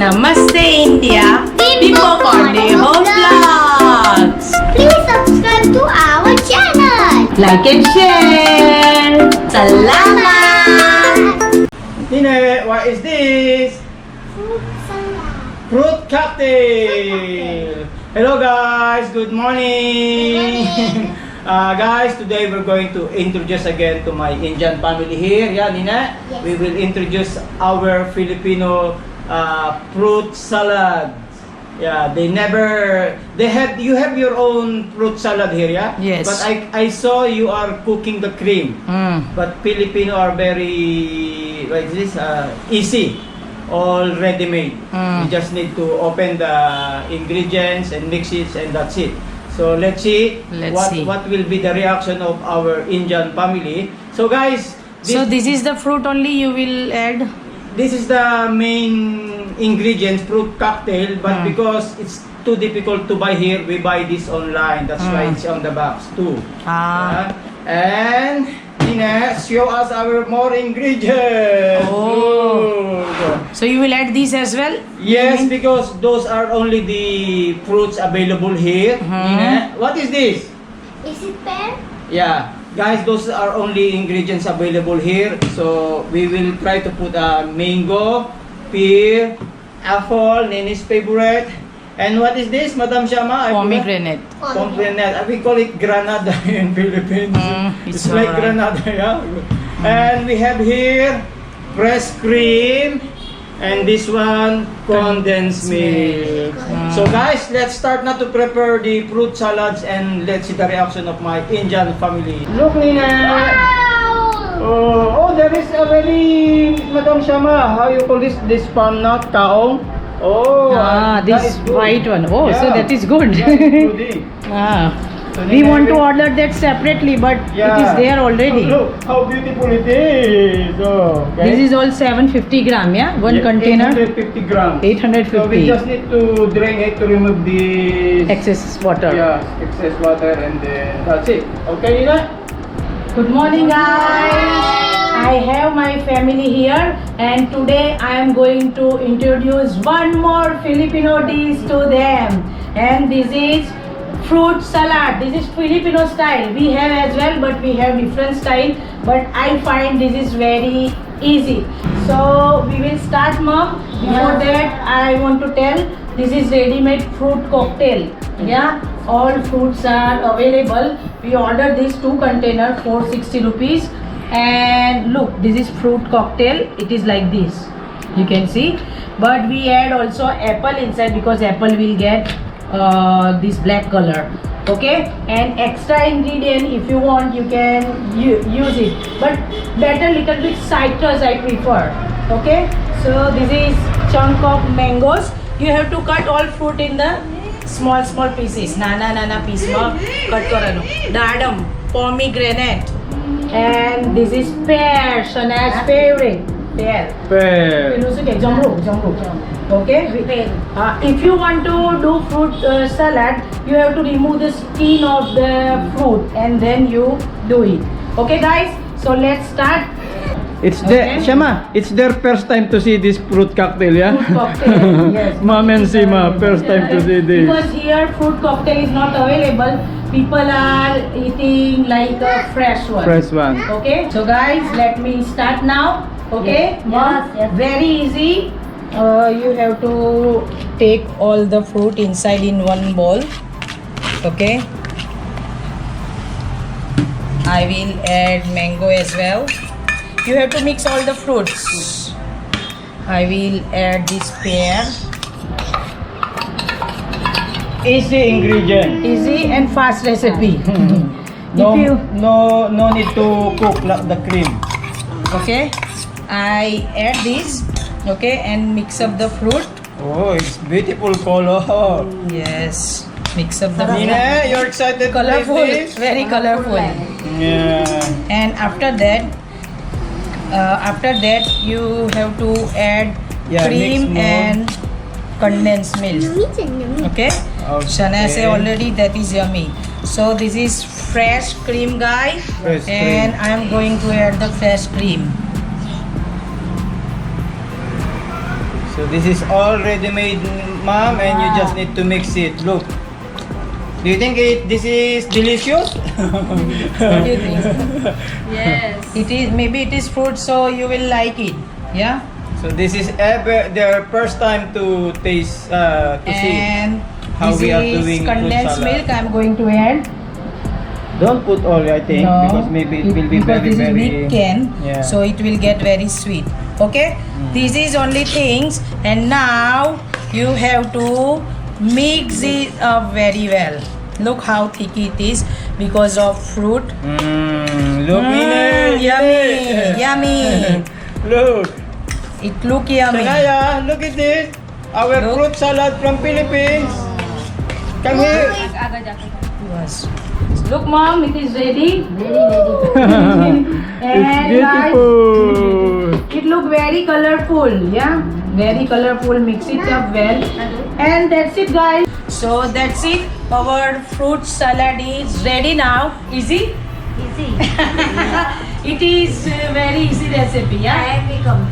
Namaste India, Bimbo Cornejo Vlogs. Please subscribe to our channel. Like and share. Salamat. Nine, what is this? Fruit salad. Fruit cocktail. Hello guys, good morning. Guys, today we're going to introduce again to my Indian family here. Yeah, Nina? Yes. We will introduce our Filipino fruit salad. Yeah, you have your own fruit salad here, yeah? Yes. But I saw you are cooking the cream. But Filipino are very, what is this? Easy. All ready-made. You just need to open the ingredients and mix it, and that's it. So let's see what will be the reaction of our Indian family. So guys, So this is the fruit only you will add? this is the main ingredients, fruit cocktail, but because it's too difficult to buy here, we buy this online. That's why it's on the box too. And Nina, show us our more ingredients. Oh. Good. So you will add this as well? Yes, because those are only the fruits available here. Nina, what is this? Is it pear? Yeah, guys, those are only ingredients available here. So we will try to put mango, pear, apple, Nini's favorite. And what is this, Madam Shama? Pomegranate. Pomegranate. We call it granada in Philippines. It's It's like alright. granada, yeah. And we have here fresh cream. And this one, condensed milk. So guys, let's start now to prepare the fruit salads and let's see the reaction of my Indian family. Look, Nina! Wow! Oh, there is already, Madam Shama, how you call this? This palm nut, kaong? Oh, that This is good. white one. Oh, so Yeah. that is good. Yeah, it's goodie. So We Nina, want to order that separately, but it is there already. Oh, look how beautiful it is. Oh, okay. This is all 750 gram, yeah? One Yeah, container, 850 grams. 850. So we just need to drain it to remove the Excess water. yeah, excess water, and then that's it. Okay, Nina? Good morning, guys. I have my family here, and today I am going to introduce one more Filipino dish to them, and this is fruit salad. This is Filipino style. We have as well, but we have different style. But I find this is very easy. So we will start, Mom. Before that, I want to tell this is ready-made fruit cocktail. Yeah, all fruits are available. We ordered this 2 container for 60 rupees. And look, this is fruit cocktail. It is like this. You can see. But we add also apple inside because apple will get this black color. Okay, and extra ingredient, if you want, you can use it, but better little bit citrus I prefer. Okay, so this is chunk of mangoes. You have to cut all fruit in the small pieces. Nana piece ma cut karano. Dadam, pomegranate, and this is pear, Shana's favorite. Pear. Pear. Jamru. Okay. If you want to do fruit salad, you have to remove the skin of the fruit and then you do it. Okay, guys. So let's start. It's Okay. Shama, it's their first time to see this fruit cocktail, yeah? Fruit cocktail. Yes. Mom and Sima, first time to see this. Because here fruit cocktail is not available. People are eating like a fresh one. Fresh one. Okay. So guys, let me start now. Okay. Mom, very easy. You have to take all the fruit inside in one bowl. Okay. I will add mango as well. You have to mix all the fruits. I will add this pear. Easy ingredient. Easy and fast recipe. No, If you no need to cook the cream. okay, I add this. Okay, and mix up the fruit. Oh, it's beautiful color. Yes, mix up the fruit. Nina, you're excited Colorful, to taste this? very colorful. Yeah. And after that, you have to add Yeah, cream mix more. and condensed milk. Okay. Shana say already that is yummy. So this is fresh cream, guys, Fresh and I am going to add the fresh cream. So So this is all ready-made, ma'am, and you just need to mix it. Look. Do you think this is delicious? What do you think? Yes. It is, maybe it is fruit, so you will like it. Yeah? So this is their first time to taste, to see And how this we are is doing fruit condensed salad. milk I'm going to add. Don't put all, I think, No, because maybe it will be because very, this very... is big can, Yeah. so it will get very sweet. Okay? This is only things, and now you have to mix it up very well. Look how thick it is because of fruit. Look, Nene! Yummy! Yummy! Look! It look yummy. Sanaya, look at this! Our Look. fruit salad from Philippines! Come here! Agad ako. Yes. Look, mom, it is ready. It's And beautiful! guys, it look very colorful. Yeah, very colorful. Mix it up well, and that's it, guys. So that's it. Our fruit salad is ready now. Easy. Easy. It is very easy recipe. Yeah. I become.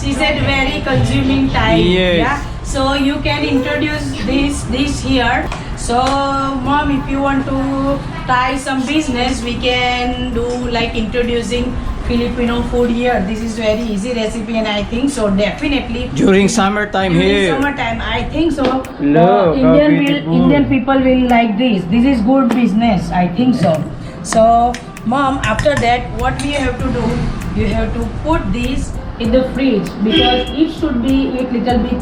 She said very consuming time. Yes. Yeah. So you can introduce this dish here. So mom, if you want to try some business, we can do like introducing Filipino food here. This is very easy recipe, and I think so definitely During summertime during here. summertime, I think so. Look, how beautiful. Indian people will like this. This is good business. I think so. So, mom, after that, what we have to do? You have to put this in the fridge because it should be a little bit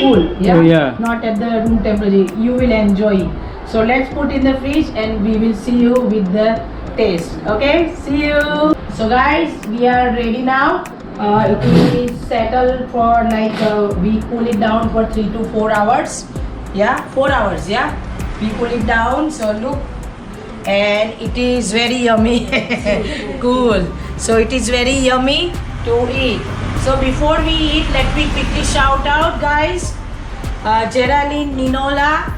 cool. Yeah. Oh, yeah. Not at the room temperature. You will enjoy. So let's put in the fridge, and we will see you with the taste. Okay. See you. So guys, we are ready now. It is settled for like we cool it down for 3 to 4 hours. Yeah, 4 hours. Yeah, we cool it down. So look, and it is very yummy. Cool. So it is very yummy to eat. So before we eat, let me quickly shout out, guys. Geraldine Ninolia,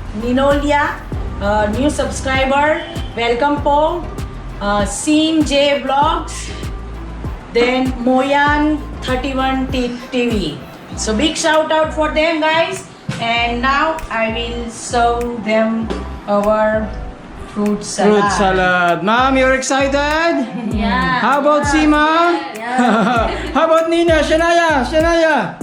new subscriber. Welcome po. Scene J Vlogs. Then Moyan 31 TV. So big shout out for them, guys. And now I will serve them our fruit salad. Fruit salad. Mom, you're excited? Yeah. How about Sima? How about Nina? Shania?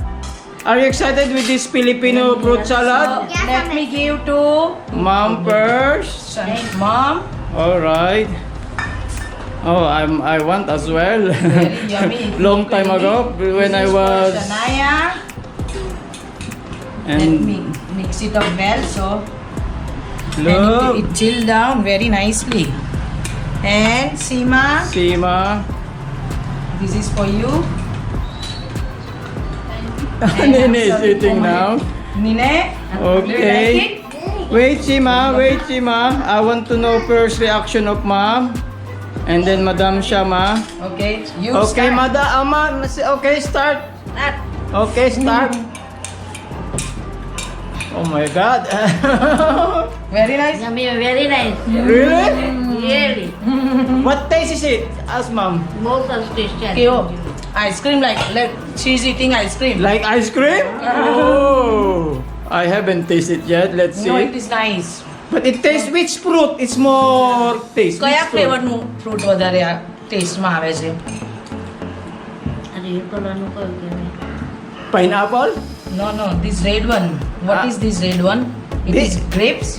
Are you excited with this Filipino fruit So salad? let me give to Mom first. mom. All right. Oh, I want as well. Very yummy. Long time ago when I was Shania. Let me and mix it up well so and look, it chill down very nicely. And Sima, Sima. this is for you. Nene is eating now. Nine, Okay. Wait, Sima. I want to know first reaction of mom. And then Madam Shama. Okay, you Okay, start. Madam Ama. Okay, start. Okay, start. Oh my God. Very nice. Yummy, very nice. Really? Really. What taste is it? Ask mom. Most of Christian. Okay, oh, ice cream like she's eating ice cream. Like ice cream? Oh, I haven't tasted yet. Let's see. No, it is nice. But it tastes which fruit? It's more taste. કયા Which fruit? Flavour નું fruit વધારે ટેસ્ટમાં આવે છે? અરે એ કલરનું કયું કહેવાય? Pineapple? No, this red one. What Ah. is this red one? It This- is grapes.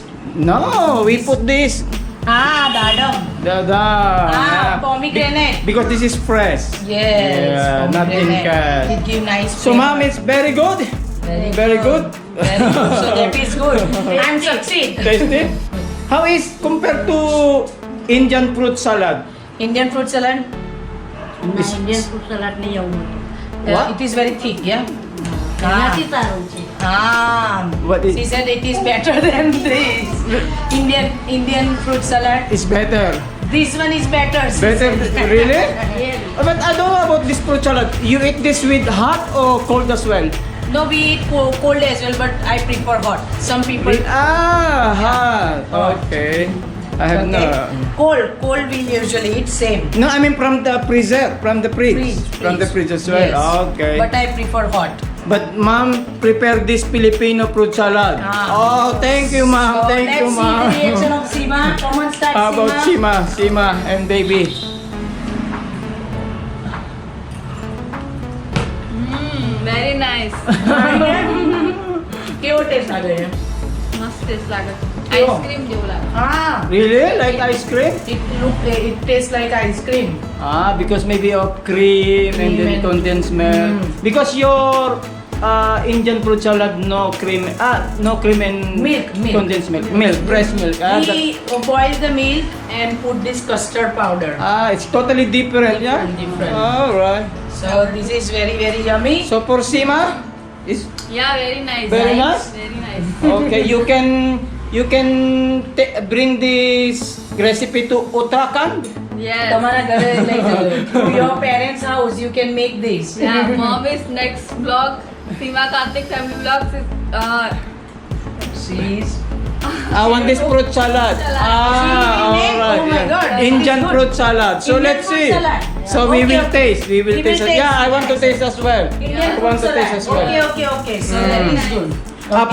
No, we put this. Dadam. Yeah. Pomegranate. Because this is fresh. Yes. Yeah, not in pomegranate. can. It give nice So flavor. mom, it's very good. Very good. Very good. So that is good. I'm succeed. Tasty. How is compared to Indian fruit salad? Indian fruit salad. ના Indian food salad નહીં આવું હતું. What? It is very thick, yeah. એનાથી સારું છે. What is- She said it is better than this. Indian fruit salad. It's better. This one is better. she Better, said. really? Really. But I don't know about this fruit salad. You eat this with hot or cold as well? No, we eat cold as well, but I prefer hot. Some people. Hot. Okay. I have no. Cold we usually eat same. No, I mean from the freezer, from the fridge. Fridge, From the fridge as well. Yes. Okay. But I prefer hot. But ma'am, prepare this Filipino fruit salad. Oh, thank you, ma'am. So Thank you, let's see the reaction ma'am. of Sima. Come on, start, How about Sima and baby? Very nice. કેવો test લાગે છે? મસ્ત test લાગે છે. કેવો? Ice cream જેવું લાગે. Ah, Really? Like ice cream? it tastes like ice cream. Because maybe of cream and Cream then and- condensed milk. Because your Indian fruit salad no cream, no cream and Milk. condensed milk, fresh milk. We boil the milk and put this custard powder. It's totally different, yeah. Different. All right. So this is very very yummy. So for Sima, is Yeah, very nice. Very nice? Very nice. okay. You can bring this recipe to Uttarakhand. Yes. તમારા ઘરે લઈ જાઓ. To your parents' house you can make this. Yeah, mom is next vlog. Seema Karthik family vlogs is She's I want this fruit salad. Salad. All Oh right. my yeah. God, that Indian is good. fruit salad. So Indian let's fruit see. salad. So we Okay, will okay. taste. We will We will taste. taste. Yeah, I want to taste as well. Indian I want to fruit taste as salad. well. Okay. So that is good.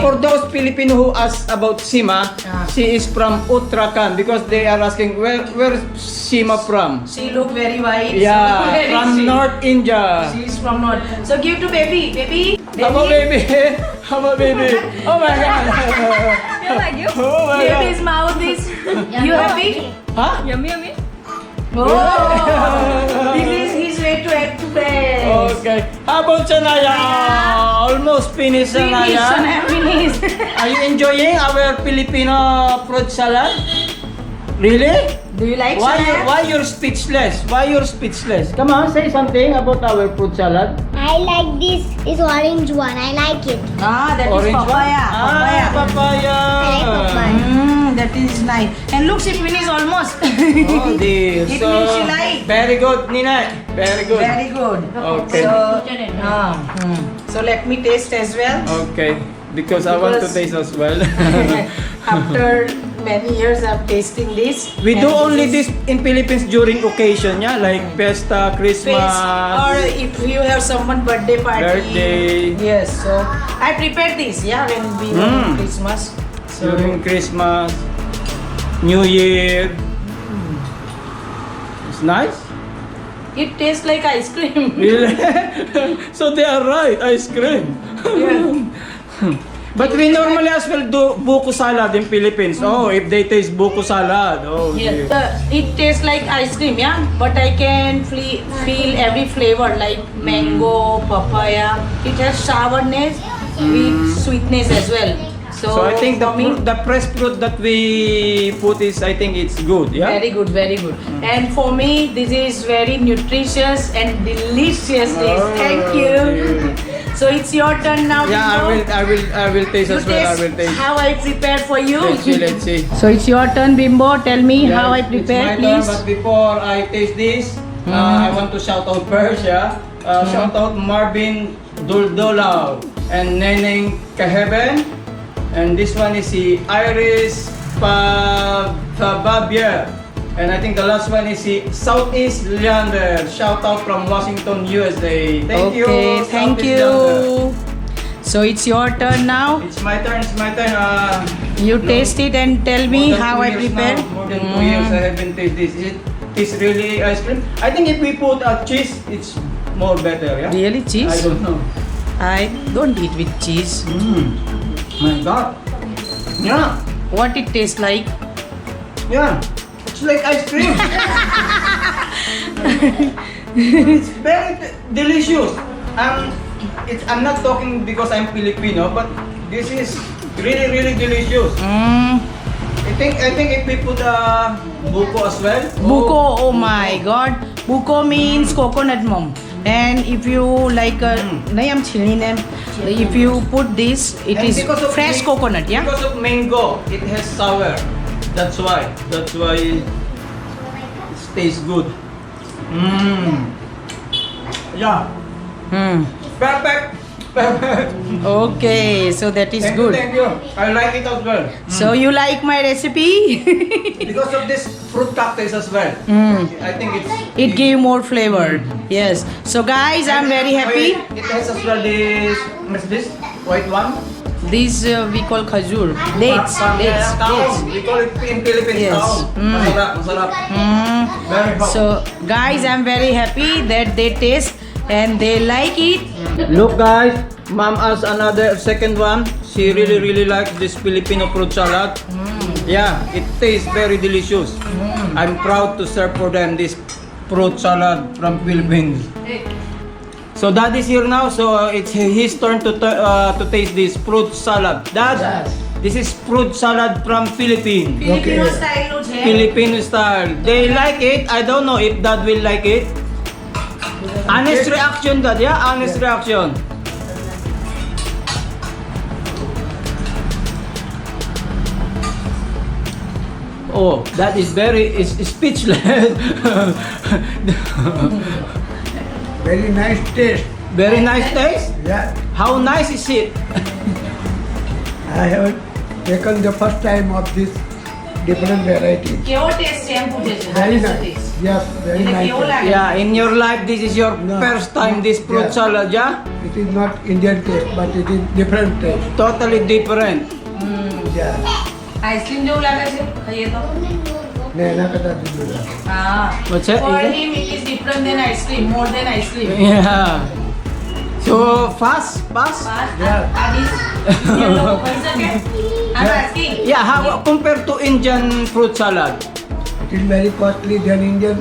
For those Filipino who ask about Sima, Ah. she is from Uttarakhand because they are asking where is Sima from? She look very white. Yeah, So where is from she? North India. She's from North. So give to baby. How about baby? How about baby? Oh my god. You like you? Oh my god. Baby's mouth is. You happy? Huh? Yummy, yummy. Oh, this is his way to express. Okay. How about Sanaya? Almost finished, Finish, Sanaya. finish. Are you enjoying our Filipino fruit salad? Really? Do you like Why Sanaya? you're speechless? Why you're speechless? Come on, say something about our fruit salad. I like this. Is orange one. I like it. Ah, that is Orange papaya. one? Ah, papaya. I like papaya. That is nice. And look, she finished almost. Oh dear. It So, means she like. very good, Nina. Very good. Very good. Okay. So let me taste as well. Okay. Because I want to Because- taste as well. After many years of tasting this. We do and only this in Philippines during occasion, yeah, like Fiesta, Christmas. Or if you have someone birthday party. Birthday. Yes. So I prepared this. Yeah, when we were Mm. in Christmas. So During Christmas, New Year. It's nice. it tastes like ice cream. Really? So they are right, ice cream. But we normally as well do buko salad in Philippines. Oh, if they taste buko salad. Oh, Yes. dear. It tastes like ice cream, yeah. But I can feel every flavor like mango, papaya. It has sourness with sweetness as well. So I think for me, the fresh fruit that we put is, I think it's good. Yeah. very good, very good. And for me, this is very nutritious and delicious taste. Oh, Thank you. dear. So it's your turn now. Yeah, Bimbo. I will taste You as well. I will taste taste. how I prepare for you. Let's see. So it's your turn, Bimbo. Tell me how I It's prepare, my please. turn, but before I taste this, I want to shout out first, yeah. Shout out Marvin Duldulao and Neneng Kaheben. And this one is the Iris Fababia. And I think the last one is the Southeast Leander. Shout out from Washington, USA. Thank you. Thank Southeast you. Leander. So it's your turn now. It's my turn. You taste it and tell me More than how 2 I years prepare. now, more than 2 years I haven't tasted this. It's really ice cream. I think if we put cheese, it's more better, yeah? Really, cheese? I don't know. I don't eat with cheese. My God. Yeah, What it tastes like? yeah. It's like ice cream. It's very delicious. I'm not talking because I'm Filipino, but this is really, really delicious. I think if we put buko as well. Buko, oh my god. Buko means coconut mom. And if you like, if you put this, it And is because of fresh coconut, yeah? Because of mango, it has sour. That's why it tastes good. Yeah. Hmm. Perfect. Okay, so that is Thank you, good. thank you. I like it as well. So you like my recipe? Because of this fruit cocktails as well. I think it's... It gave more flavor. Yes. So guys, I'm very happy. It has as well this... What's this? White one? This we call khajur. Dates. Dates. Dates. We call it in Philippines. Yes. Taong. Masarap, masarap. Very hot. So guys, I'm very happy that they taste and they like it. Look guys, mom asked another second one. She really likes this Filipino fruit salad. Yeah, it tastes very delicious. I'm proud to serve for them this fruit salad from Philippines. So dad is here now, so it's his turn to taste this fruit salad. Dad, this is fruit salad from Philippines. Filipino style noodles hai. Filipino style. They like it. I don't know if dad will like it. Honest reaction, dad. Yeah, honest reaction. Oh, that is is speechless. Very nice taste. Very nice taste. Yeah, How nice is it? I have taken the first time of this different variety. કેવો test છે એમ પૂછે છે. Very How is the nice. taste? Yes, very એટલે nice. કેવો લાગે? Yeah, in your life, this is your No. first time this fruit Yeah. salad, yeah? It is not Indian taste, but it is different taste. Totally different. Yeah. Ice cream જેવું લાગે છે ખાઈએ તો. ને એના કરતા જુદું લાગે. હા. What's that? For him it is different than ice cream, more than ice cream. Yeah. So fast. Yeah. Adis, yellow, one second. I'm Yeah. asking. Yeah, how compared to Indian fruit salad? It is very costly than Indian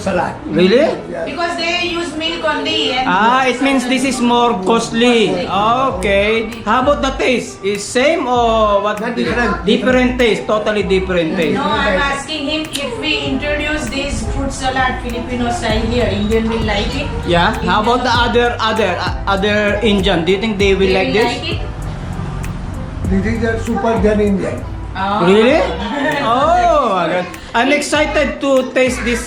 salad. Really? Yeah. Because they use milk only. And It means this is more costly. Okay. How about the taste? Is same or what? Not different. Different taste. Totally different taste. No, I'm asking him if we introduce this fruit salad Filipino style here, Indian will like it. Yeah. How about the other Indian? Do you think they will They like will this? like it? This is a super than Indian. Oh. Really? Oh, okay. I'm excited to taste this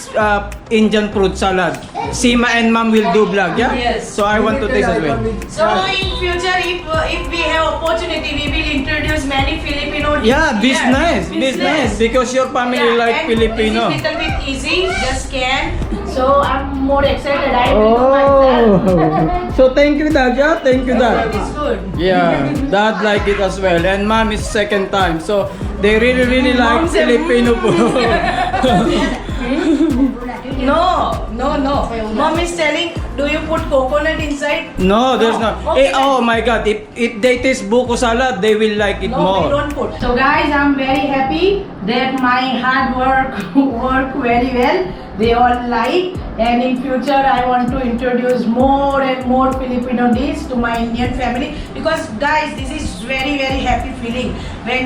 Indian fruit salad. Sima and mom will do vlog, yeah? Yes. So I want to taste as well. So in future, if we have opportunity, we will introduce many Filipino dishes Yeah, here. business, because your family like and Filipino. This is little bit easy, just scan. So I'm more excited. I will do myself. Oh, so thank you, Dad. Yeah, thank you, Dad. It's good. Yeah, Dad like it as well, and Mom is second time. So they really like Mom said, Filipino food. No. Mom is telling, do you put coconut inside? No, there's not. Okay, Oh my God, if they taste buko salad, they will like it No, we more. don't put. So guys, I'm very happy that my hard work work very well. They all like, and in future I want to introduce more and more Filipino dishes to my Indian family, because guys, this is very happy feeling when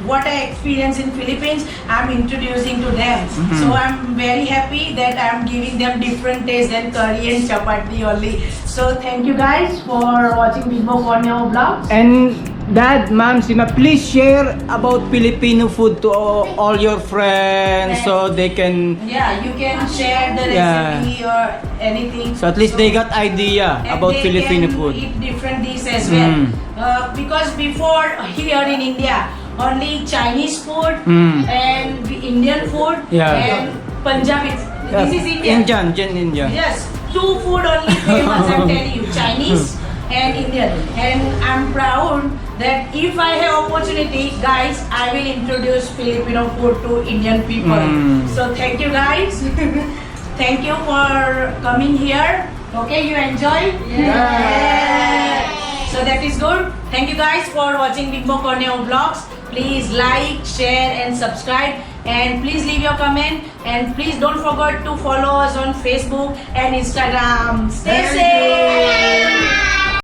what I experience in Philippines, I'm introducing to them. So I'm very happy that I'm giving them different taste than curry and chapati only. So thank you guys for watching Bimbo Corneo vlogs. And Dad, Mom, Sima, please share about Filipino food to all your friends so they can. Yeah, you can share the Yeah. recipe or anything. So at least they got idea And about they Filipino can food. eat different dishes as well. Because before here in India, only Chinese food and Indian food Yeah. and Punjabi. This is Indian. Indian. Yes, two food only famous. I'm telling you, Chinese and Indian. And I'm proud that if I have opportunity, guys, I will introduce Filipino food to Indian people. So thank you guys. Thank you for coming here. Okay, you enjoy? Yeah. So that is good. Thank you guys for watching Bimbo Corneo vlogs. Please like, share and subscribe, and please leave your comment, and please don't forget to follow us on Facebook and Instagram. Stay safe.